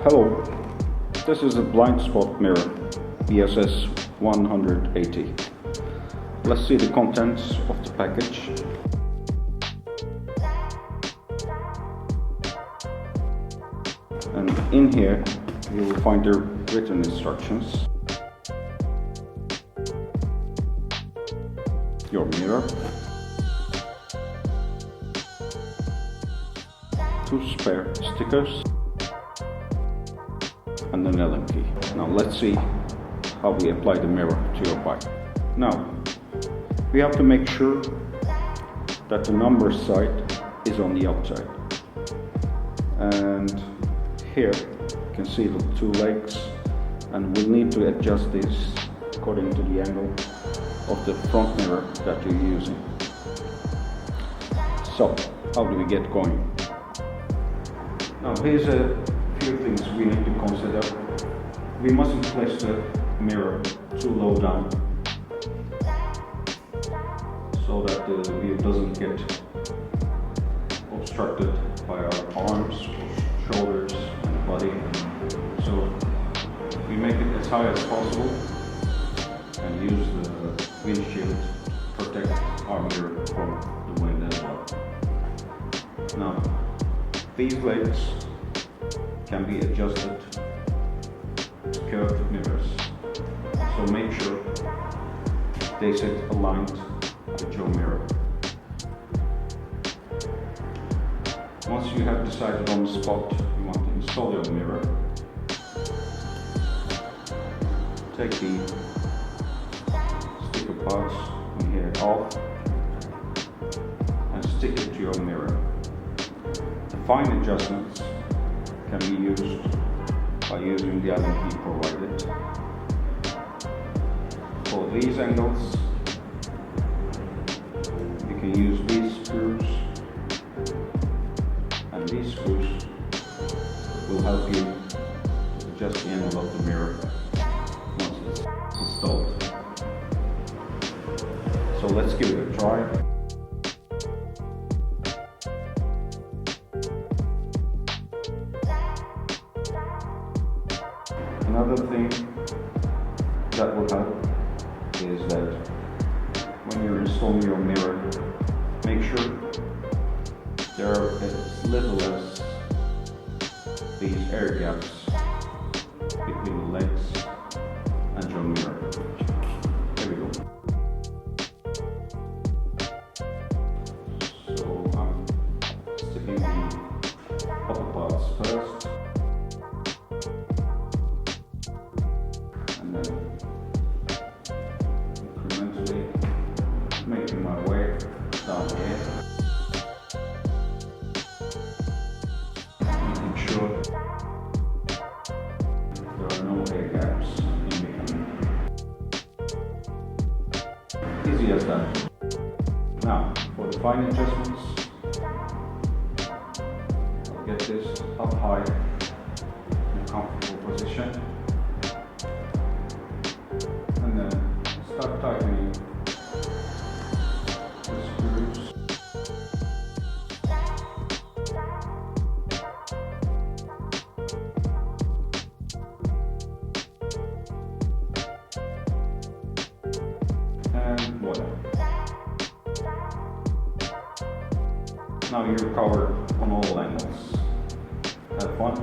Hello, this is a blind spot mirror, BSS180. Let's see the contents of the package. And in here you will find the written instructions, your mirror, 2 spare stickers, and an Allen key. Now let's see how we apply the mirror to your bike. Now we have to make sure that the number side is on the outside, and here you can see the 2 legs, and we'll need to adjust this according to the angle of the front mirror that you're using. So how do we get going? Now here's a few things we need to consider. We mustn't place the mirror too low down so that the view doesn't get obstructed by our arms, shoulders, and body. So we make it as high as possible and use the windshield to protect our mirror from the wind as well. Now these legs can be adjusted to curved mirrors, so make sure they sit aligned with your mirror. Once you have decided on the spot you want to install your mirror, take the sticker parts in here off and stick it to your mirror. The fine adjustments can be used by using the Allen key provided. For these angles, you can use these screws, and these screws will help you adjust the angle of the mirror once it's installed. So let's give it a try. Another thing that will help is that when you're installing your mirror, make sure there are as little as these air gaps between the legs and your mirror. There we go. So I'm sticking the upper parts first, and then incrementally making my way down here, making sure there are no air gaps in between. Easy as that. Now for the fine adjustments, I'll get this up high in a comfortable position, and then start tightening the screws. And voila. Now you're covered on all angles. Have fun.